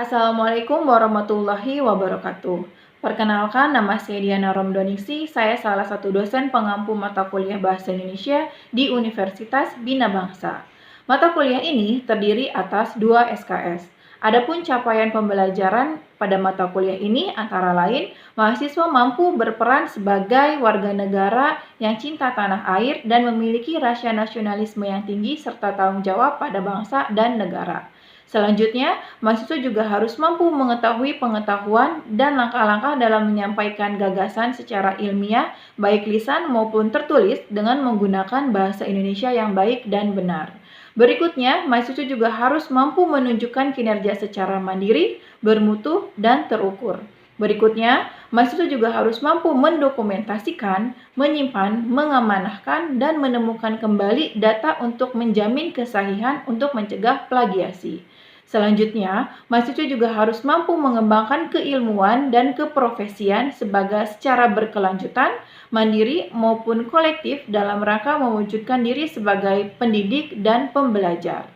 Assalamualaikum warahmatullahi wabarakatuh. Perkenalkan, nama saya Diana Romdoningsi. Saya salah satu dosen pengampu mata kuliah Bahasa Indonesia di Universitas Bina Bangsa. Mata kuliah ini terdiri atas 2 SKS. Adapun capaian pembelajaran pada mata kuliah ini antara lain, mahasiswa mampu berperan sebagai warga negara yang cinta tanah air dan memiliki rasa nasionalisme yang tinggi serta tanggung jawab pada bangsa dan negara. Selanjutnya, mahasiswa juga harus mampu mengetahui pengetahuan dan langkah-langkah dalam menyampaikan gagasan secara ilmiah, baik lisan maupun tertulis dengan menggunakan bahasa Indonesia yang baik dan benar. Berikutnya, mahasiswa juga harus mampu menunjukkan kinerja secara mandiri, bermutu, dan terukur. Berikutnya, mahasiswa juga harus mampu mendokumentasikan, menyimpan, mengamanahkan, dan menemukan kembali data untuk menjamin kesahihan untuk mencegah plagiasi. Selanjutnya, mahasiswa juga harus mampu mengembangkan keilmuan dan keprofesian secara berkelanjutan, mandiri maupun kolektif dalam rangka mewujudkan diri sebagai pendidik dan pembelajar.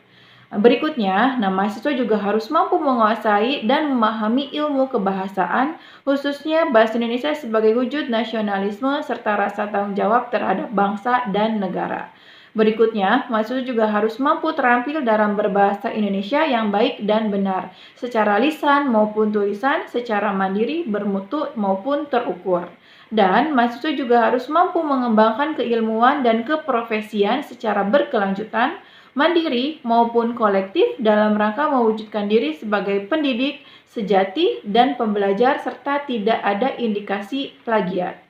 Berikutnya, mahasiswa juga harus mampu menguasai dan memahami ilmu kebahasaan, khususnya bahasa Indonesia sebagai wujud nasionalisme serta rasa tanggung jawab terhadap bangsa dan negara. Berikutnya, mahasiswa juga harus mampu terampil dalam berbahasa Indonesia yang baik dan benar, secara lisan maupun tulisan, secara mandiri, bermutu maupun terukur. Dan mahasiswa juga harus mampu mengembangkan keilmuan dan keprofesian secara berkelanjutan, mandiri maupun kolektif dalam rangka mewujudkan diri sebagai pendidik sejati dan pembelajar serta tidak ada indikasi plagiat.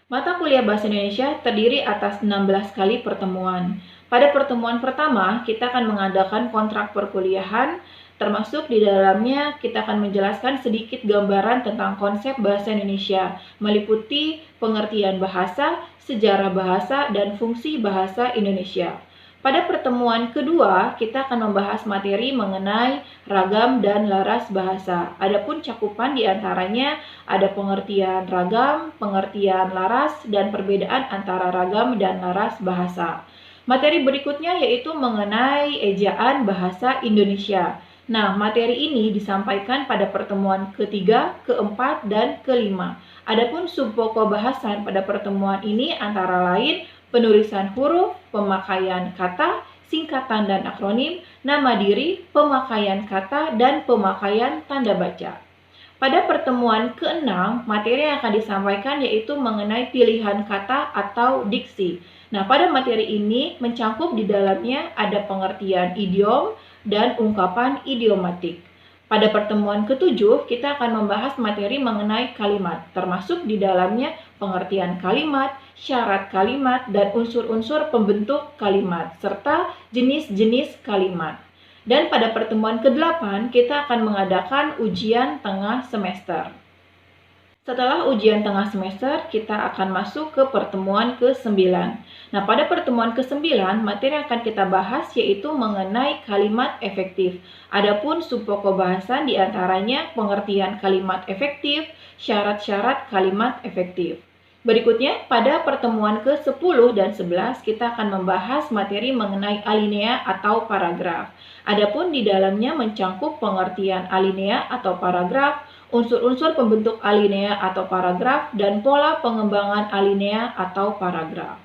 Mata kuliah Bahasa Indonesia terdiri atas 16 kali pertemuan. Pada pertemuan pertama, kita akan mengadakan kontrak perkuliahan, termasuk di dalamnya kita akan menjelaskan sedikit gambaran tentang konsep bahasa Indonesia, meliputi pengertian bahasa, sejarah bahasa, dan fungsi bahasa Indonesia. Pada pertemuan kedua, kita akan membahas materi mengenai ragam dan laras bahasa. Adapun cakupan diantaranya ada pengertian ragam, pengertian laras, dan perbedaan antara ragam dan laras bahasa. Materi berikutnya yaitu mengenai ejaan bahasa Indonesia. Nah, materi ini disampaikan pada pertemuan ketiga, keempat, dan kelima. Adapun subpokok bahasan pada pertemuan ini antara lain penulisan huruf, pemakaian kata, singkatan dan akronim, nama diri, pemakaian kata, dan pemakaian tanda baca. Pada pertemuan ke-6, materi yang akan disampaikan yaitu mengenai pilihan kata atau diksi. Nah, pada materi ini mencangkup di dalamnya ada pengertian idiom dan ungkapan idiomatik. Pada pertemuan ke-7, kita akan membahas materi mengenai kalimat, termasuk di dalamnya pengertian kalimat, syarat kalimat, dan unsur-unsur pembentuk kalimat, serta jenis-jenis kalimat. Dan pada pertemuan ke-8, kita akan mengadakan ujian tengah semester. Setelah ujian tengah semester, kita akan masuk ke pertemuan ke-9. Nah, pada pertemuan ke-9, materi yang akan kita bahas yaitu mengenai kalimat efektif. Adapun subpokok bahasan diantaranya pengertian kalimat efektif, syarat-syarat kalimat efektif. Berikutnya, pada pertemuan ke-10 dan 11, kita akan membahas materi mengenai alinea atau paragraf. Adapun di dalamnya mencangkup pengertian alinea atau paragraf, unsur-unsur pembentuk alinea atau paragraf, dan pola pengembangan alinea atau paragraf.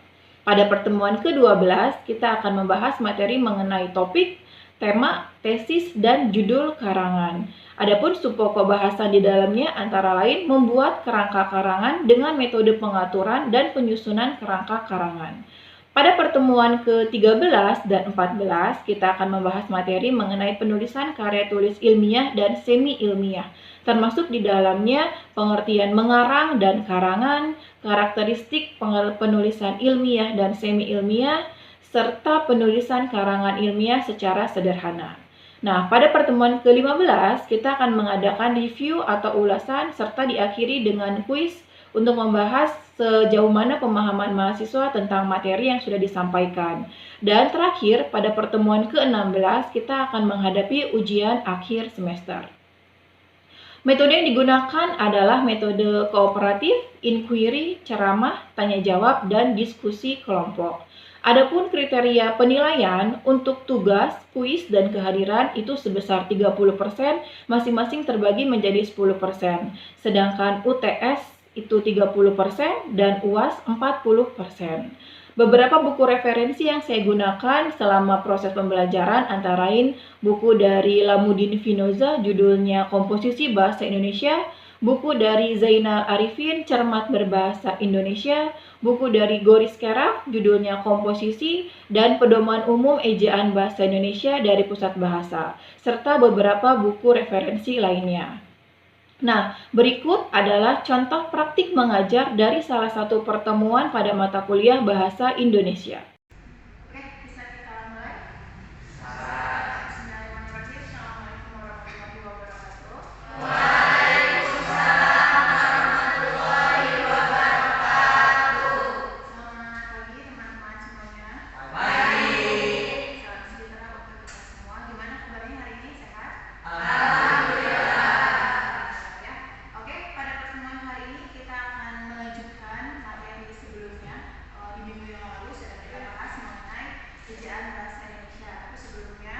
Pada pertemuan ke-12, kita akan membahas materi mengenai topik, tema, tesis, dan judul karangan. Adapun subpokok bahasan di dalamnya antara lain membuat kerangka karangan dengan metode pengaturan dan penyusunan kerangka karangan. Pada pertemuan ke-13 dan 14, kita akan membahas materi mengenai penulisan karya tulis ilmiah dan semi-ilmiah, termasuk di dalamnya pengertian mengarang dan karangan, karakteristik penulisan ilmiah dan semi-ilmiah, serta penulisan karangan ilmiah secara sederhana. Nah, pada pertemuan ke-15, kita akan mengadakan review atau ulasan serta diakhiri dengan kuis untuk membahas sejauh mana pemahaman mahasiswa tentang materi yang sudah disampaikan. Dan terakhir, pada pertemuan ke-16, kita akan menghadapi ujian akhir semester. Metode yang digunakan adalah metode kooperatif, inquiry, ceramah, tanya jawab, dan diskusi kelompok. Adapun kriteria penilaian untuk tugas, kuis, dan kehadiran itu sebesar 30%, masing-masing terbagi menjadi 10%. Sedangkan UTS itu 30% dan UAS 40%. Beberapa buku referensi yang saya gunakan selama proses pembelajaran antara lain buku dari Lamudin Finoza judulnya Komposisi Bahasa Indonesia, buku dari Zainal Arifin Cermat Berbahasa Indonesia, buku dari Goris Keraf judulnya Komposisi, dan Pedoman Umum Ejaan Bahasa Indonesia dari Pusat Bahasa, serta beberapa buku referensi lainnya. Nah, berikut adalah contoh praktik mengajar dari salah satu pertemuan pada mata kuliah Bahasa Indonesia. Oke, bisa kita mulai? Bismillahirrahmanirrahim. Assalamualaikum warahmatullahi wabarakatuh. Selamat pagi teman-teman semuanya. Salam sejahtera untuk kita semua. Gimana kabarnya hari ini? Sehat? Ya. Oke, pada pertemuan hari ini kita akan melanjutkan materi sebelumnya. Di minggu yang lalu sudah kita bahas mengenai ejaan bahasa Indonesia. Tapi sebelumnya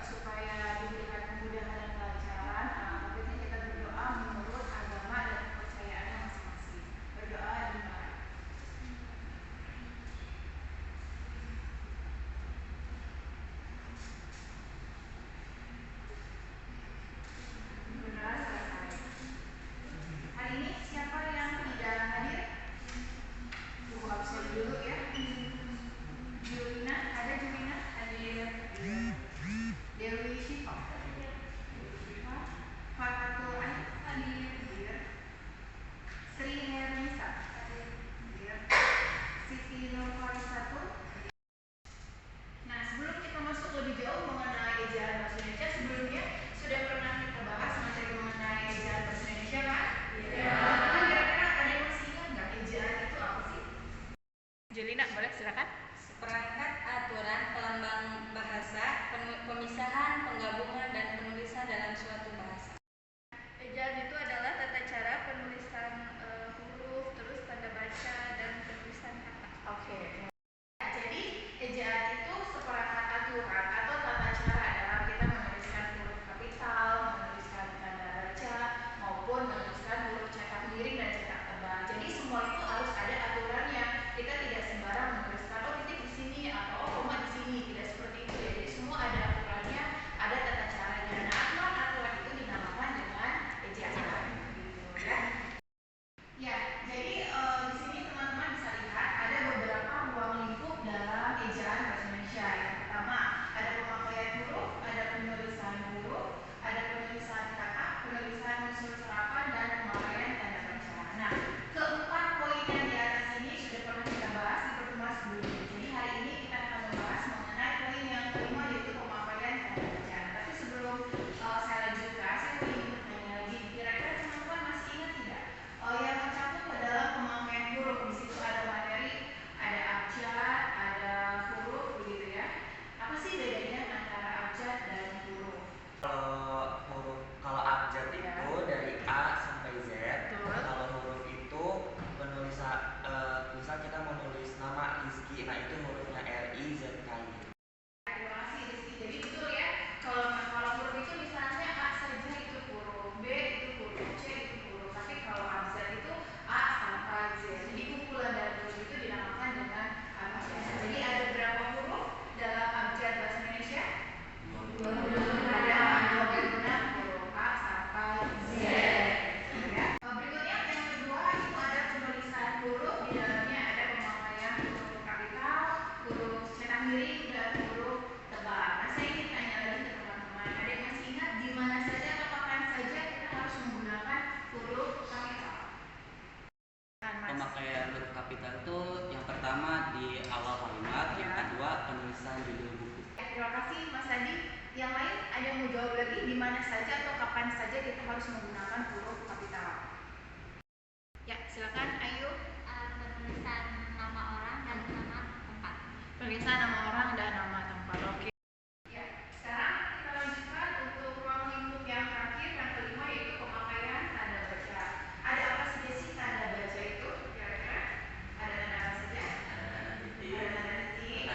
supaya diberikan kemudahan dan kelancaran, baiknya kita berdoa menurut agama dan kepercayaannya masing-masing. Berdoa dimulai. Berdoa selesai. Hari ini siapa yang tidak hadir? Buku absen dulu ya. Julina, ada Julina? Hadir. Dewi Syifa. Fatatul Ain hadir. Sri Hernisa hadir. Siti Nurfarisatun. Nah, sebelum kita masuk lebih jauh mengenai ejaan bahasa Indonesia, sebelumnya sudah pernah kita bahas materi mengenai ejaan bahasa Indonesia kan? Iya. Kira-kira ada yang masih ingat nggak ejaan itu apa sih? Julina, boleh silakan. Seperangkat aturan pelambang bahasa, pemisahan, penggabungan, dan penulisan dalam suatu bahasa. Ejaan itu adalah tata cara penulisan huruf, terus tanda baca, dan penulisan kata. Oke. Jadi ejaan itu seperangkat aturan atau tata cara dalam kita menuliskan huruf kapital, menuliskan tanda baca, maupun menuliskan huruf cetak miring dan cetak tebal. Jadi semua itu harus ada aturannya. Kita tidak sembarang menuliskan titik di sini atau koma di sini, tidak seperti itu ya. Jadi semua ada aturannya, ada tata caranya. Nah, aturan itu dinamakan dengan ejaan. Gitu ya. Ya, jadi di sini teman-teman bisa lihat ada beberapa ruang lingkup dalam ejaan bahasa Indonesia. Yang pertama, ada pemakaian huruf, ada penulisan huruf, ada penulisan kata, penulisan unsur serapan, dan pemakaian tanda baca. Nah, keempat poin yang di atas ini sudah pernah kita bahas di pertemuan sebelumnya. Jadi hari ini kita akan membahas mengenai poin yang kelima, yaitu pemakaian tanda baca. Tapi sebelum saya lanjutkan, saya ingin bertanya lagi. Kira-kira teman-teman masih ingat tidak? Yang tercakup ke dalam pemakaian huruf. Di situ ada materi, ada abjad, ada huruf, begitu ya. Apa sih bedanya antara abjad dan huruf? Kalau abjad itu dari A sampai Z. Betul. Kalau huruf itu penulisan, misal kita menulis nama Rizky, nah itu hurufnya RIZKY. Terima kasih Rizky. Jadi betul ya, kalau huruf itu misalnya A saja itu huruf, B itu huruf, C itu huruf. Tapi kalau abjad itu A sampai Z. Jadi kumpulan dari huruf itu dinamakan dengan abjad. Jadi ada berapa huruf dalam abjad bahasa Indonesia? 26. Ada 26 huruf A sampai Z. Ya. Berikutnya yang kedua itu ada penulisan huruf. Di dalamnya ada pemakaian huruf kapital, huruf cetak miring, dan huruf tebal. Nah, saya ingin tanya lagi ke teman-teman, ada yang masih ingat di mana saja atau kapan saja kita harus menggunakan huruf kapital? Pemakaian huruf kapital itu yang pertama di awal kalimat, yang kedua penulisan judul buku. Terima kasih Mas Adi. Yang lain ada yang mau jawab lagi di mana saja atau kapan saja kita harus menggunakan huruf kapital? Ya, silakan Ayu. Penulisan nama orang dan nama tempat. Penulisan nama orang dan nama tempat. Oke. Ya, sekarang kita lanjutkan untuk ruang lingkup yang terakhir, yang kelima, yaitu pemakaian tanda baca. Ada apa saja sih tanda baca itu? Kira-kira ada tanda apa saja? Ada tanda titik,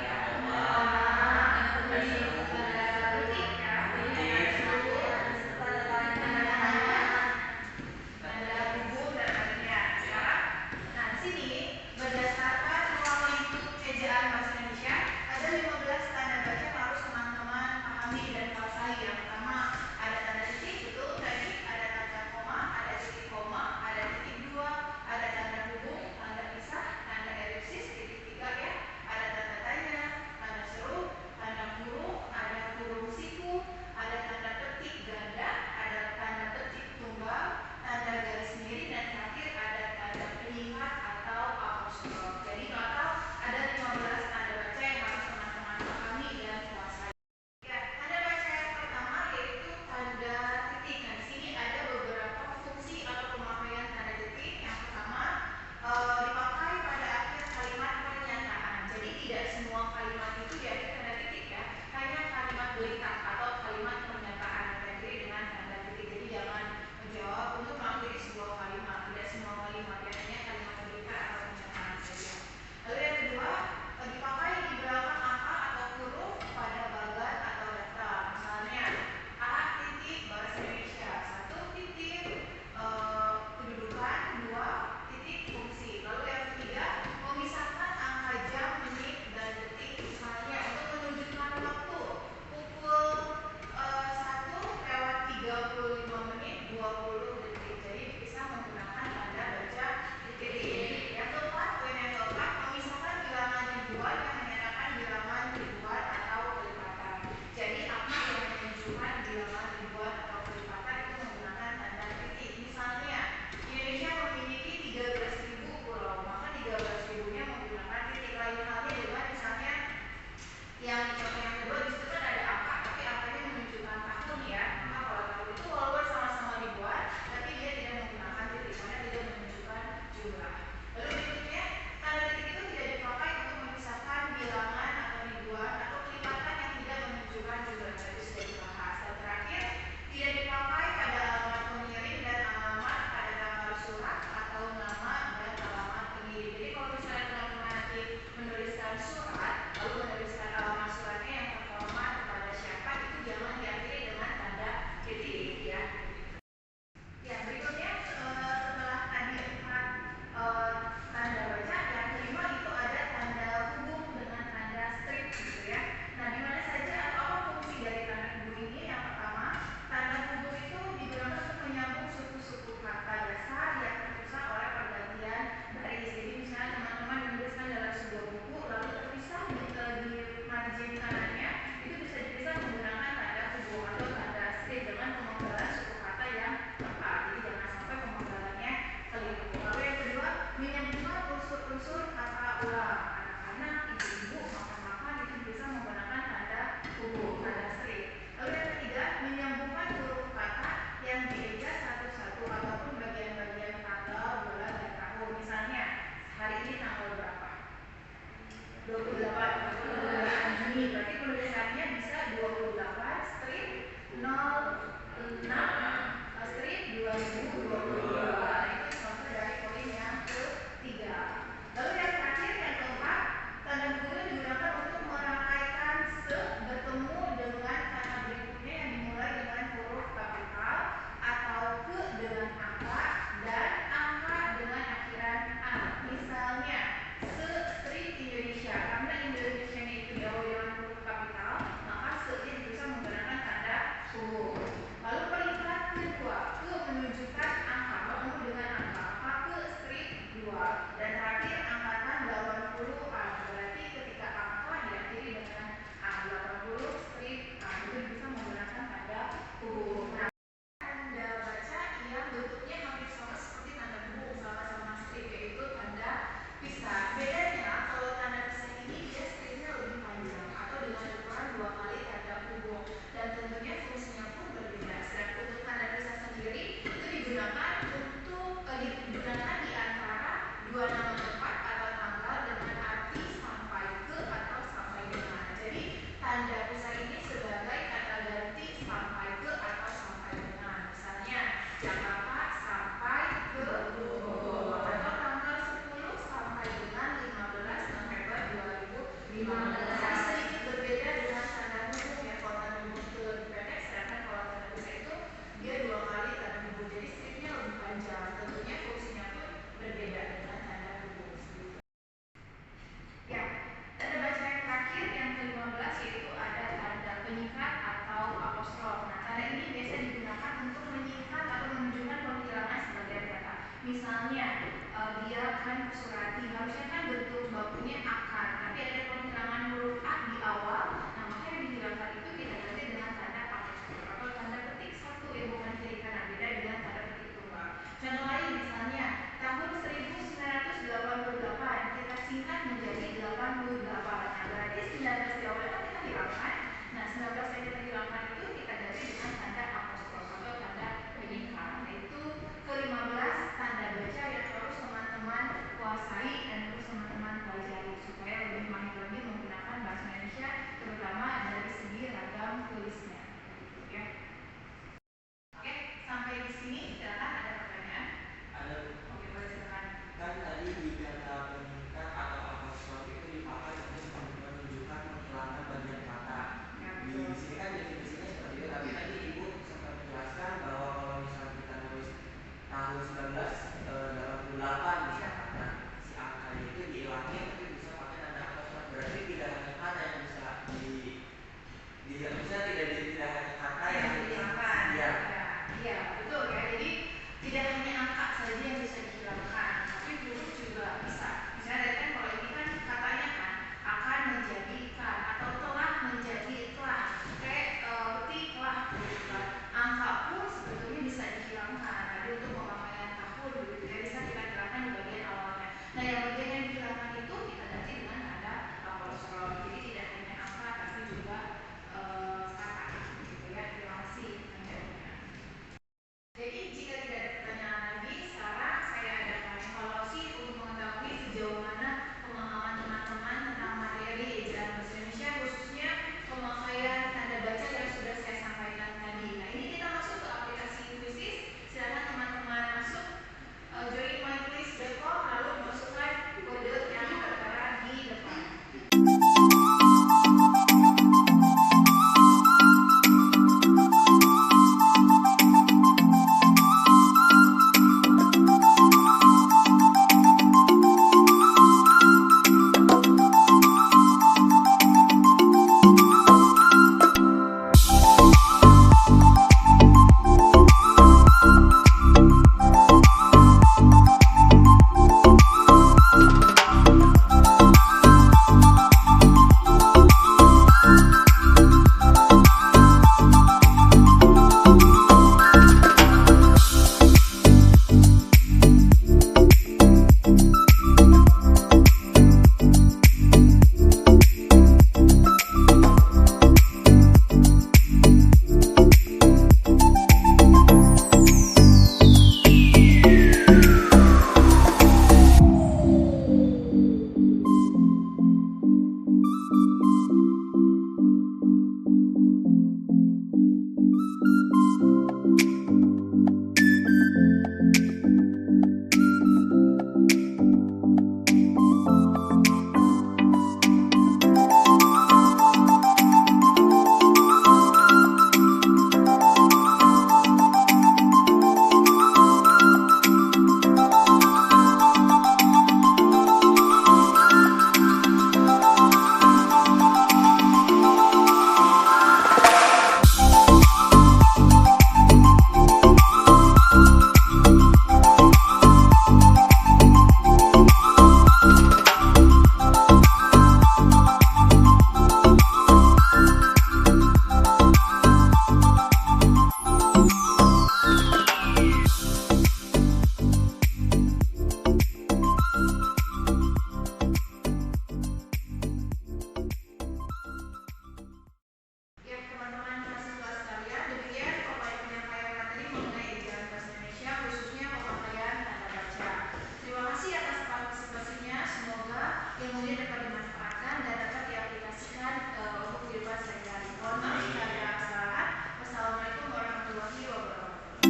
20 detik. Jadi bisa menggunakan tanda baca titik. Yang keempat, poin yang keempat, memisahkan bilangan ribuan yang menyatakan bilangan ribuan atau kelipatan. Jadi apa yang menunjukkan bilangan ribuan atau kelipatan itu menggunakan tanda titik. Misalnya Indonesia memiliki 13.000 pulau, maka 13.000-nya menggunakan titik. Lain halnya dengan misalnya yang contoh yang kedua, di situ kan ada angka, tapi angkanya menunjukkan tahun ya. Maka kalau tahun itu walaupun sama-sama ribuan, tapi dia tidak menggunakan titik karena tidak menunjukkan jumlah. Lalu berikutnya, tanda titik itu tidak dipakai untuk memisahkan bilangan atau ribuan atau kelipatan yang tidak menunjukkan jumlah. Tadi sudah dibahas. Dan terakhir, tidak dipakai pada alamat pengirim dan alamat pada tanggal surat atau nama dan alamat pengirim. Jadi kalau misalnya teman-teman nanti menuliskan surat, lalu menuliskan alamat suratnya yang terhormat kepada siapa, itu jangan diakhiri dengan tanda titik ya. Ya, berikutnya setelah tadi 4 tanda baca, yang kelima itu ada tanda hubung dengan tanda strip gitu ya. Nah, di mana saja atau apa fungsi dari tanda hubung ini? Yang pertama, tanda hubung itu digunakan untuk menyambung suku-suku kata dasar yang terpisah oleh pergantian baris. Jadi misalnya teman-teman menuliskan dalam sebuah buku lalu terpisah di margin kanannya, itu bisa dipisah menggunakan tanda hubung atau tanda strip dengan pemenggalan suku kata yang tepat. Jadi jangan sampai pemenggalannya keliru. Lalu yang kedua, menyambungkan unsur-unsur kata ulang. Anak-anak, ibu-ibu, makan-makan itu bisa menggunakan tanda hubung, tanda strip. Lalu yang ketiga, menyambungkan huruf kata yang dieja satu-satu ataupun bagian-bagian tanggal, bulan, dan tahun. Misalnya, hari ini tanggal berapa? 28 Juni. Berarti penulisannya bisa 28 strip 06 strip 2022. Itu contoh dari poin yang ketiga. Lalu yang terakhir, yang keempat, tanda hubung digunakan untuk merangkaikan bertemu dengan kata berikutnya yang dimulai dengan huruf kapital atau ke dengan angka dan angka dengan akhiran a. Misalnya strip Indonesia, karena Indonesia-nya itu diawali dengan huruf kapital, maka se-nya bisa menggunakan tanda hubung. Lalu peringkat kedua, ke menunjukkan angka, bertemu dengan angka, maka ke strip 2. Dan terakhir angkatan 80A, berarti ketika angka diakhiri dengan A, 80 strip A, itu bisa menggunakan tanda hubung. Nah, tanda baca yang bentuknya hampir sama seperti tanda hubung, sama-sama strip, yaitu tanda pisah. Bedanya kalau tanda pisah ini dia stripnya lebih panjang atau dengan ukuran 2 kali tanda hubung, dan tentunya fungsinya pun berbeda. Sedangkan untuk tanda pisah sendiri itu digunakan di antara dua nama tempat atau tanggal dengan arti sampai ke atau sampai dengan. Jadi tanda pisah ini sebagai kata ganti sampai ke atau sampai dengan. Misalnya Jakarta sampai ke Bogor, atau tanggal 10 sampai dengan 15 November 2015. Jadi sedikit berbeda dengan tanda hubung ya. Kalau tanda hubung itu lebih pendek, sedangkan kalau tanda pisah itu dia 2 kali tanda hubung. Jadi stripnya lebih panjang. Tentunya fungsinya pun berbeda dengan tanda hubung. Ya, tanda baca yang terakhir yang ke-15 yaitu ada tanda penyikat atau apostrof. Nah, tanda ini biasa digunakan untuk menyingkat atau menunjukkan penghilangan sebagian kata. Misalnya, dia kan Surati, harusnya kan bentuk bakunya akan, tapi ada penghilangan huruf a di awal. Nah, maka yang dihilangkan itu kita ganti dengan tanda apostrof atau tanda petik satu yang bukan kiri kanan, beda dengan tanda petik tunggal. Contoh lain misalnya tahun 1988 kita singkat menjadi 88. Nah, berarti 19 di awal kan kita hilangkan. Nah, 19 yang kita hilangkan itu kita ganti dengan tanda apostrof atau tanda penyikat. Nah, itu ke-15 tanda baca yang harus teman-teman kuasai dan harus teman-teman pelajari supaya lebih mahir lagi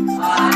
Waalaikumsalam.